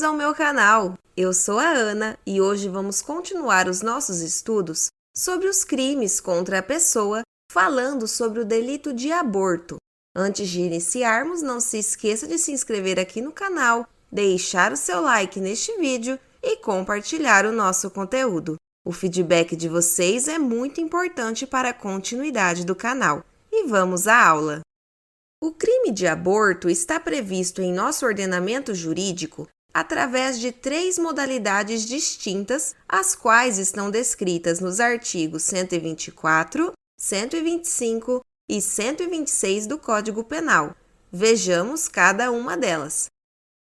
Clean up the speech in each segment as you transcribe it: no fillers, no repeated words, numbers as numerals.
ao meu canal! Eu sou a Ana e hoje vamos continuar os nossos estudos sobre os crimes contra a pessoa, falando sobre o delito de aborto. Antes de iniciarmos, não se esqueça de se inscrever aqui no canal, deixar o seu like neste vídeo e compartilhar o nosso conteúdo. O feedback de vocês é muito importante para a continuidade do canal. E vamos à aula! O crime de aborto está previsto em nosso ordenamento jurídico através de 3 modalidades distintas, as quais estão descritas nos artigos 124, 125 e 126 do Código Penal. Vejamos cada uma delas.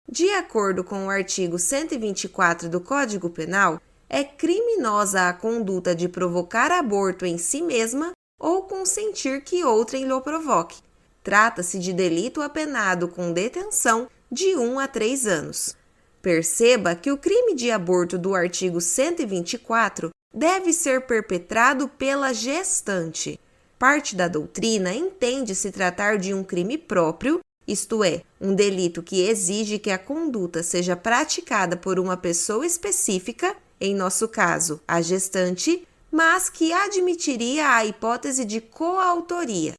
De acordo com o artigo 124 do Código Penal, é criminosa a conduta de provocar aborto em si mesma ou consentir que outrem lhe provoque. Trata-se de delito apenado com detenção de 1 a 3 anos. Perceba que o crime de aborto do artigo 124 deve ser perpetrado pela gestante. Parte da doutrina entende se tratar de um crime próprio, isto é, um delito que exige que a conduta seja praticada por uma pessoa específica, em nosso caso, a gestante, mas que admitiria a hipótese de coautoria.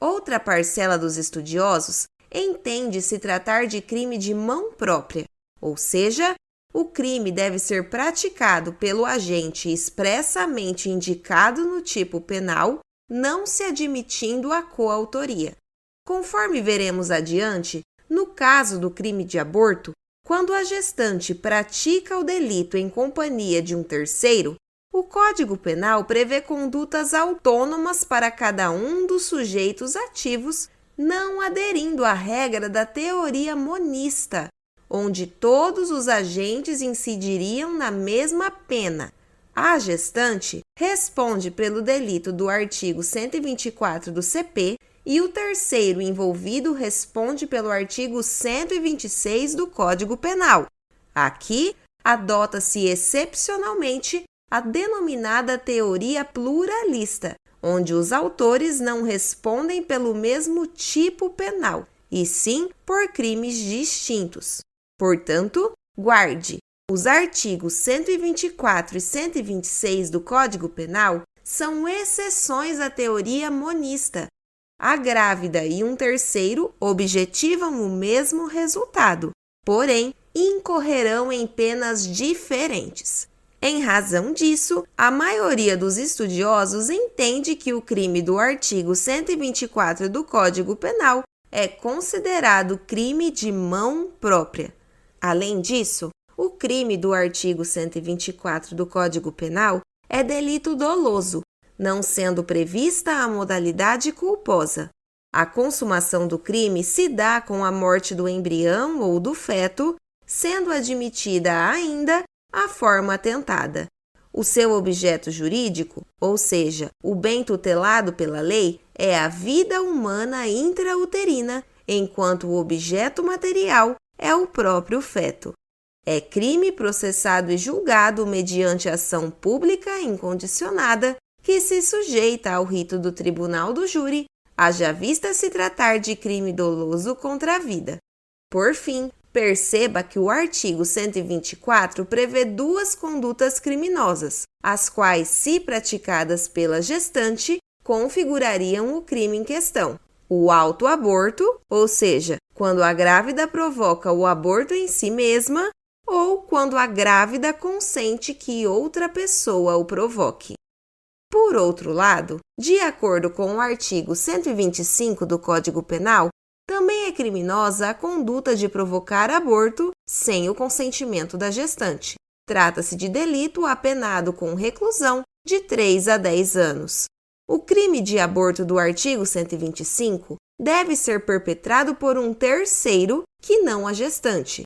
Outra parcela dos estudiosos entende se tratar de crime de mão própria, ou seja, o crime deve ser praticado pelo agente expressamente indicado no tipo penal, não se admitindo a coautoria. Conforme veremos adiante, no caso do crime de aborto, quando a gestante pratica o delito em companhia de um terceiro, o Código Penal prevê condutas autônomas para cada um dos sujeitos ativos, não aderindo à regra da teoria monista, onde todos os agentes incidiriam na mesma pena. A gestante responde pelo delito do artigo 124 do CP e o terceiro envolvido responde pelo artigo 126 do Código Penal. Aqui, adota-se excepcionalmente a denominada teoria pluralista, onde os autores não respondem pelo mesmo tipo penal, e sim por crimes distintos. Portanto, guarde, os artigos 124 e 126 do Código Penal são exceções à teoria monista. A grávida e um terceiro objetivam o mesmo resultado, porém, incorrerão em penas diferentes. Em razão disso, a maioria dos estudiosos entende que o crime do artigo 124 do Código Penal é considerado crime de mão própria. Além disso, o crime do artigo 124 do Código Penal é delito doloso, não sendo prevista a modalidade culposa. A consumação do crime se dá com a morte do embrião ou do feto, sendo admitida ainda a forma atentada. O seu objeto jurídico, ou seja, o bem tutelado pela lei, é a vida humana intrauterina, enquanto o objeto material é o próprio feto. É crime processado e julgado mediante ação pública incondicionada que se sujeita ao rito do tribunal do júri, haja vista se tratar de crime doloso contra a vida. Por fim, perceba que o artigo 124 prevê 2 condutas criminosas, as quais, se praticadas pela gestante, configurariam o crime em questão. O autoaborto, ou seja, quando a grávida provoca o aborto em si mesma, ou quando a grávida consente que outra pessoa o provoque. Por outro lado, de acordo com o artigo 125 do Código Penal, também é criminosa a conduta de provocar aborto sem o consentimento da gestante. Trata-se de delito apenado com reclusão de 3 a 10 anos. O crime de aborto do artigo 125 deve ser perpetrado por um terceiro que não a gestante.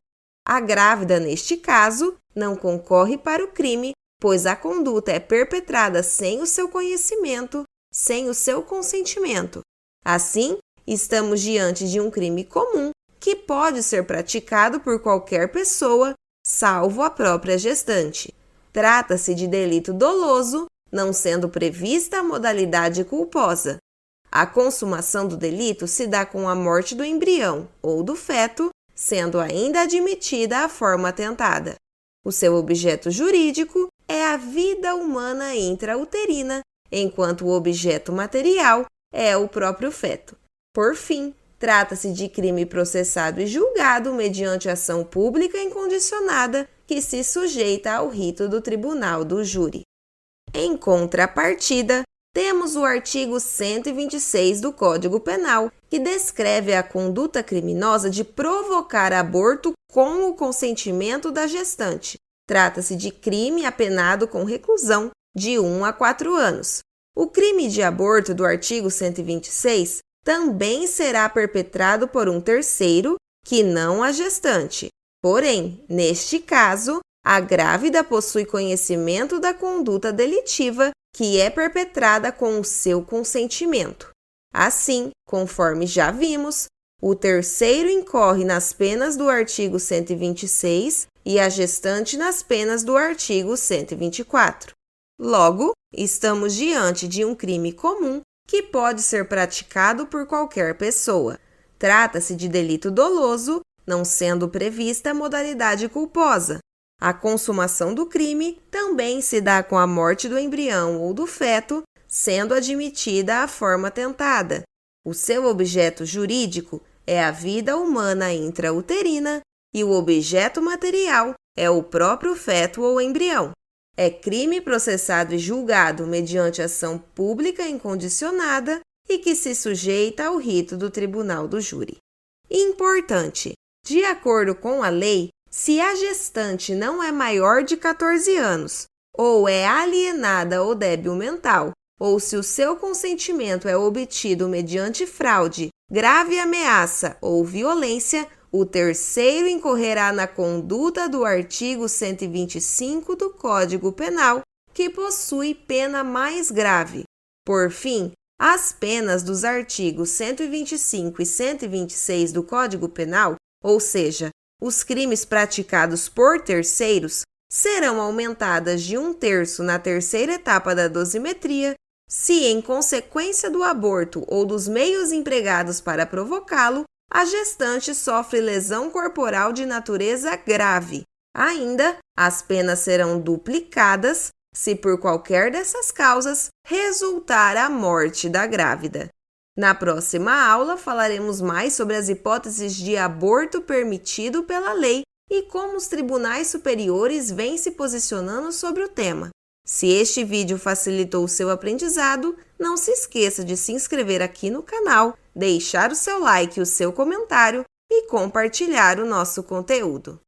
A grávida, neste caso, não concorre para o crime, pois a conduta é perpetrada sem o seu conhecimento, sem o seu consentimento. Assim, estamos diante de um crime comum que pode ser praticado por qualquer pessoa, salvo a própria gestante. Trata-se de delito doloso, não sendo prevista a modalidade culposa. A consumação do delito se dá com a morte do embrião ou do feto, sendo ainda admitida a forma tentada. O seu objeto jurídico é a vida humana intrauterina, enquanto o objeto material é o próprio feto. Por fim, trata-se de crime processado e julgado mediante ação pública incondicionada que se sujeita ao rito do tribunal do júri. Em contrapartida, temos o artigo 126 do Código Penal, que descreve a conduta criminosa de provocar aborto com o consentimento da gestante. Trata-se de crime apenado com reclusão de 1 a 4 anos. O crime de aborto do artigo 126 também será perpetrado por um terceiro, que não a gestante. Porém, neste caso, a grávida possui conhecimento da conduta delitiva que é perpetrada com o seu consentimento. Assim, conforme já vimos, o terceiro incorre nas penas do artigo 126 e a gestante nas penas do artigo 124. Logo, estamos diante de um crime comum que pode ser praticado por qualquer pessoa. Trata-se de delito doloso, não sendo prevista a modalidade culposa. A consumação do crime também se dá com a morte do embrião ou do feto, sendo admitida a forma tentada. O seu objeto jurídico é a vida humana intrauterina e o objeto material é o próprio feto ou embrião. É crime processado e julgado mediante ação pública incondicionada e que se sujeita ao rito do tribunal do júri. Importante: de acordo com a lei, se a gestante não é maior de 14 anos, ou é alienada ou débil mental, ou se o seu consentimento é obtido mediante fraude, grave ameaça ou violência, o terceiro incorrerá na conduta do artigo 125 do Código Penal, que possui pena mais grave. Por fim, as penas dos artigos 125 e 126 do Código Penal, ou seja, os crimes praticados por terceiros, serão aumentadas de 1/3 na terceira etapa da dosimetria, se, em consequência do aborto ou dos meios empregados para provocá-lo, a gestante sofre lesão corporal de natureza grave. Ainda, as penas serão duplicadas se, por qualquer dessas causas, resultar a morte da grávida. Na próxima aula, falaremos mais sobre as hipóteses de aborto permitido pela lei e como os tribunais superiores vêm se posicionando sobre o tema. Se este vídeo facilitou o seu aprendizado, não se esqueça de se inscrever aqui no canal, deixar o seu like e o seu comentário e compartilhar o nosso conteúdo.